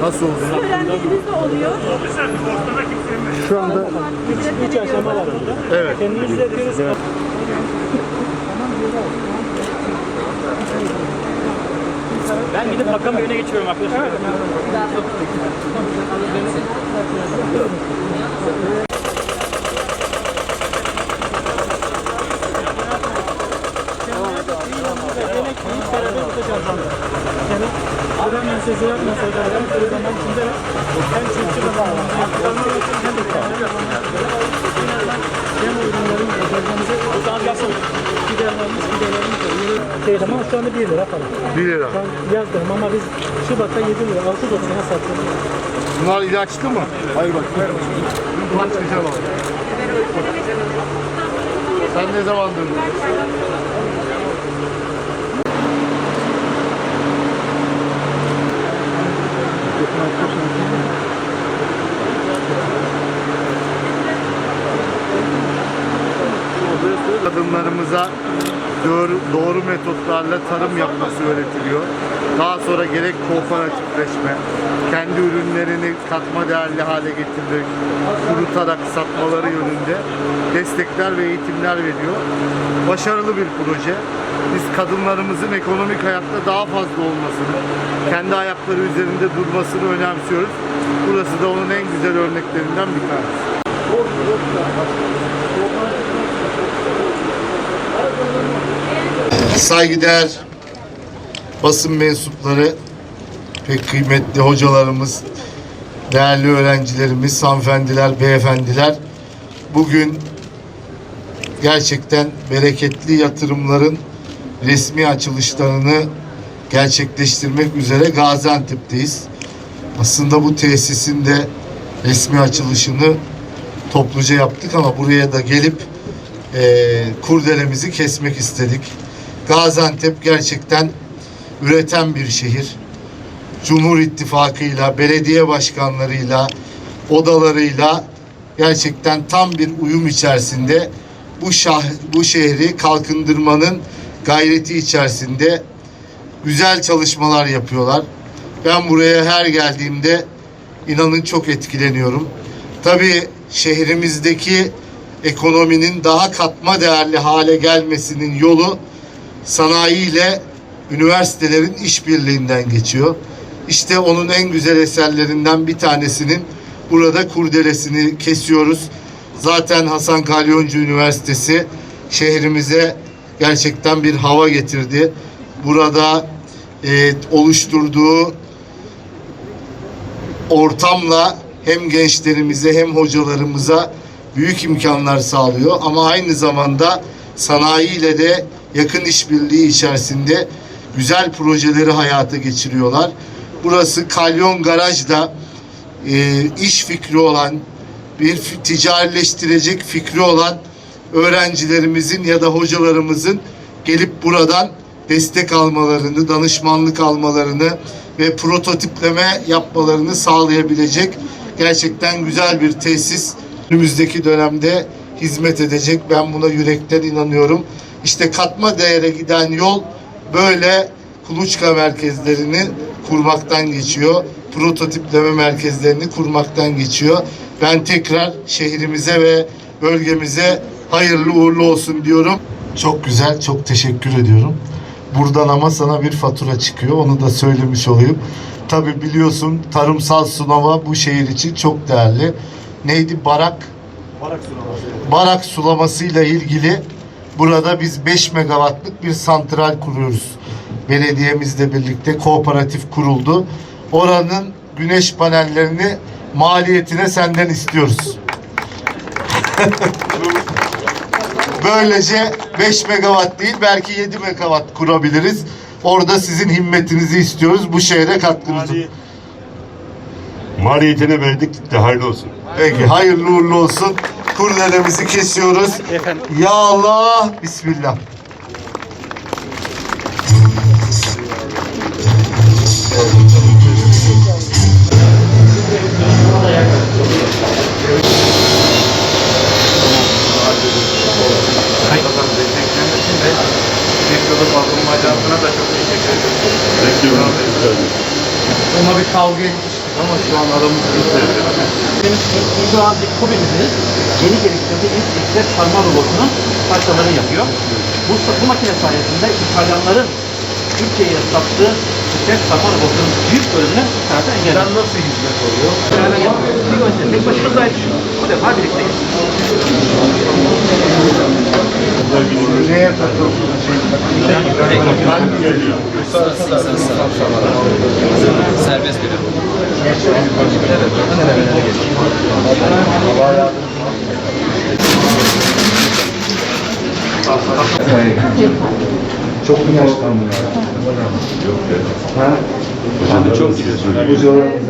Nasıl oldu? Öğrencilerimiz de oluyor. Şu anda Üç aşama var orada. evet. Kendimiz üretiyoruz. Ben gidip bakan birine geçiyorum arkadaşlar. Buradan ben size yapmasaydım, o zaman şimdi hem çiftçi hem ürünlerin giderlerimiz ama şu anda 1 lira falan. 1 lira. Şu an yazdım ama biz Şubat'ta 7 lira, 6.90'a sattık. Bunlar ilaçlı mı? Hayır bak. Bak güzel oldu. Sen ne zamandır? Kadınlarımıza doğru metotlarla tarım yapması öğretiliyor. Daha sonra gerek kooperatifleşme, kendi ürünlerini katma değerli hale getirerek kurutarak satmaları yönünde destekler ve eğitimler veriyor. Başarılı bir proje. Biz kadınlarımızın ekonomik hayatta daha fazla olmasını, kendi ayakları üzerinde durmasını önemsiyoruz. Burası da onun en güzel örneklerinden bir tanesi. Saygıdeğer basın mensupları, pek kıymetli hocalarımız, değerli öğrencilerimiz, hanımefendiler, beyefendiler, bugün gerçekten bereketli yatırımların resmi açılışlarını gerçekleştirmek üzere Gaziantep'teyiz. Aslında bu tesisin de resmi açılışını topluca yaptık ama buraya da gelip kurdelemizi kesmek istedik. Gaziantep gerçekten üreten bir şehir. Cumhur İttifakı'yla, belediye başkanlarıyla, odalarıyla gerçekten tam bir uyum içerisinde bu şehri kalkındırmanın gayreti içerisinde güzel çalışmalar yapıyorlar. Ben buraya her geldiğimde inanın çok etkileniyorum. Tabii şehrimizdeki ekonominin daha katma değerli hale gelmesinin yolu sanayi ile üniversitelerin işbirliğinden geçiyor. İşte onun en güzel eserlerinden bir tanesinin burada kurdelesini kesiyoruz. Zaten Hasan Kalyoncu Üniversitesi şehrimize gerçekten bir hava getirdi. Burada oluşturduğu ortamla hem gençlerimize hem hocalarımıza büyük imkanlar sağlıyor. Ama aynı zamanda sanayi ile de yakın işbirliği içerisinde güzel projeleri hayata geçiriyorlar. Burası Kalyon Garaj'da iş fikri olan, bir ticarileştirecek fikri olan öğrencilerimizin ya da hocalarımızın gelip buradan destek almalarını, danışmanlık almalarını ve prototipleme yapmalarını sağlayabilecek gerçekten güzel bir tesis önümüzdeki dönemde hizmet edecek. Ben buna yürekten inanıyorum. İşte katma değere giden yol böyle kuluçka merkezlerini kurmaktan geçiyor. Prototipleme merkezlerini kurmaktan geçiyor. Ben tekrar şehrimize ve bölgemize hayırlı uğurlu olsun diyorum. Çok güzel, çok teşekkür ediyorum. Buradan ama sana bir fatura çıkıyor. Onu da söylemiş olayım. Tabii biliyorsun tarımsal sulama bu şehir için çok değerli. Neydi? Barak sulaması. Barak sulamasıyla ilgili burada biz 5 megawattlık bir santral kuruyoruz. Belediyemizle birlikte kooperatif kuruldu. Oranın güneş panellerini maliyetine senden istiyoruz. Böylece 5 megawatt değil belki 7 megawatt kurabiliriz. Orada sizin himmetinizi istiyoruz. Bu şehre katkınızı. Maliyetine verdik de hayırlı olsun. Peki hayırlı uğurlu olsun. Kurdelemizi kesiyoruz. Ya Allah. Bismillah. Ona bir kavga etmiştik. Ama şu an aramız bitmedi. Şu an bir kubimizin yeni geliştirdiği ilk XF sarma robotunun parçalarını yapıyor. Bu makine sayesinde İtalyanların Türkiye'ye sattığı XF sarma robotunun büyük bölümünü zaten engelliyor. Nasıl hizmet oluyor? Beraber yapıyoruz. Bir önce tek başımızdaydık. Bu defa birlikteyiz. Neye takıldın? Ben geliyor. Serbest görev. Çok mu yaşlandın ya? Yok ya. Ha? Şimdi çok gidiyorsun. Hocalarımız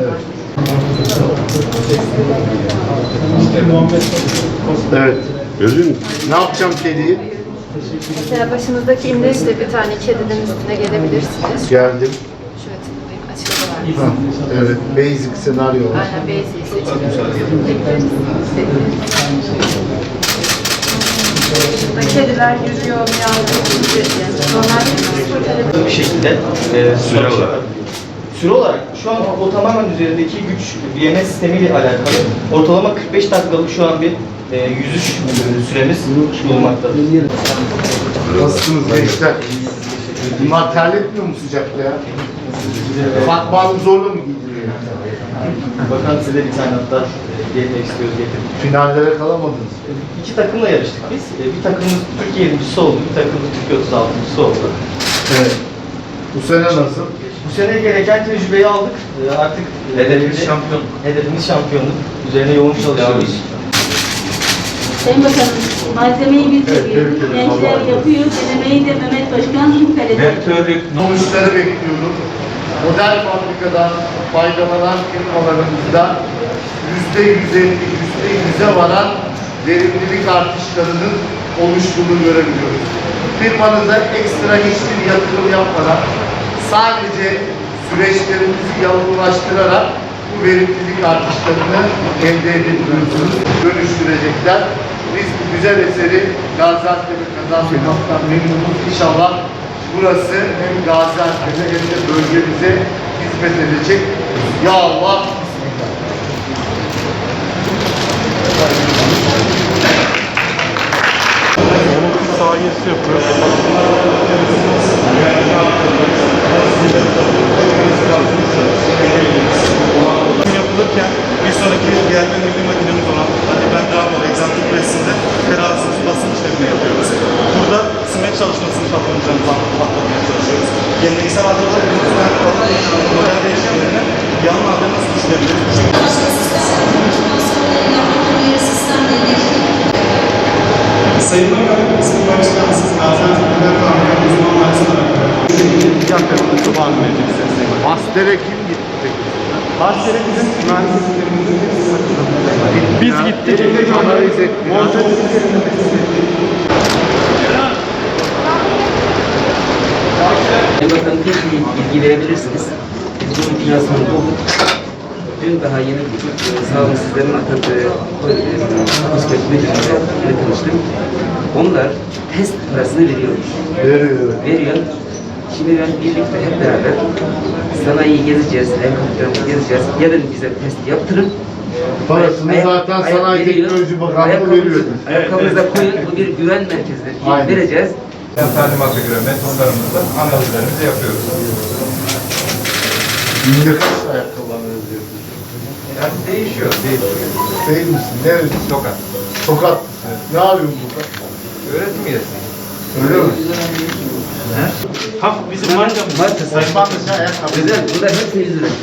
evet. Gördün mü? Ne yapacağım kediyi? Mesela başınızdaki imleçle bir tane kedinin üstüne gelebilirsiniz. Geldim. Şöyle tıklayıp açıldı. Ha, evet. Basic senaryo var. Aynen basic seçiyoruz. Burada kediler yürüyor, miyavlıyor gibi. Yani normal bir Bir şekilde Süre olarak. Süre olarak şu an o tamamen üzerindeki güç VMS sistemiyle alakalı. Ortalama 45 dakikalık şu an bir yüzüş süremiz bulunmaktadır. Nasılsınız gençler? Bunlar terletmiyor mu sıcakta ya? Fatma Hanım zorla mı giydiriyor? Bakalım size bir tane hatta getirmek istiyoruz getirdik. Finallere kalamadınız. İki takımla yarıştık biz. Bir takımımız Türkiye 20'si oldu, bir takımımız Türkiye 36'sı oldu. Evet. Bu sene nasıl? Bu sene gereken tecrübeyi aldık. Artık hedefimiz şampiyonluk. Üzerine yoğun çalışıyoruz. Sayın Bakanım, malzemeyi biz yapıyoruz. Gençler yapıyor, denemeyi de Mehmet Başkan Hünkale'de. Sonuçları bekliyorum. Model fabrikadan faydalanan firmalarımızda %150, %100'e varan verimlilik artışlarının oluştuğunu görebiliyoruz. Firmanıza ekstra hiçbir yatırım yapmadan sadece süreçlerimizi yalılaştırarak bu verimlilik artışlarını elde edebiliyorsunuz, dönüştürecekler. Biz bu güzel eseri Gaziantep'e kazanmaktan memnunuz. İnşallah burası hem Gaziantep'e hem de bölgemize hizmet edecek. Ya Allah, Bismillah. Sağ gezisi yapıyoruz. Yapılırken bir sonraki gelme milli makinemiz olan ben daha böyle egzantrik presinde terazisiz basın işlemini yapıyoruz. Burada simet çalışmasını patlatacağımızı patlatmaya çalışıyoruz. Geleneksel adlarda model değişimlerine yan madde nasıl işleyebiliriz? Sayın Bakanım, ismi başkanısız Gaziantep'ler Fabrika uzmanlarınızla Bastere kim gitti peki? Bahçeli bizim mühendisliklerimizin Biz gittik. Analiz etmiyor. Bakalım bilgi verebilirsiniz. Biz bunun finansmanı bulduk. Dün daha yeni sağlık sisteminin atadığı Koskoç Müdürlüğü'yle tanıştım. Onlar test parasını veriyormuş. Veriyor. Şimdi ben birlikte hep beraber sanayiyi gezeceğiz, helikopterle gezeceğiz. Gelin bize test yaptırın. Parasını zaten Sanayi Teknoloji Bakanlığı veriyor. Ayakkabınıza koyun, bu bir güven merkezi Aynen. vereceğiz. Talimata göre metotlarımızda analizlerimizi yapıyoruz. Günde kaç ayakkabı analiz yapıyorsun? Yani değişiyor. Değil misin? Neresi? Tokat. Tokat. Ne arıyorsun burada? Öğretim üyesi. Öyle mi? Bizim markamız. Markası. Osmanlıca ayakkabı. Güzel, burada hepsini biz üretiyoruz.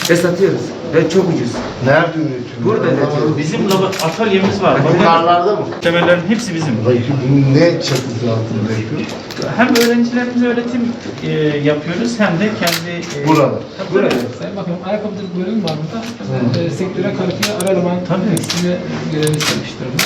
Ve satıyoruz. Ve çok ucuz. Nerede üretiyorsun? Burada üretiyoruz. Bizim atölyemiz var. Bunlarlarda mı? Temellerin hepsi bizim. Peki bunu ne çatısı altında yapıyor? Hem öğrencilerimize öğretim yapıyoruz hem de kendi Burada. Burada. Sayın Bakanım, ayakkabıcılık bölümü var burada. Sektöre kalifiye ara eleman tekstilde görevi istemiş durumda.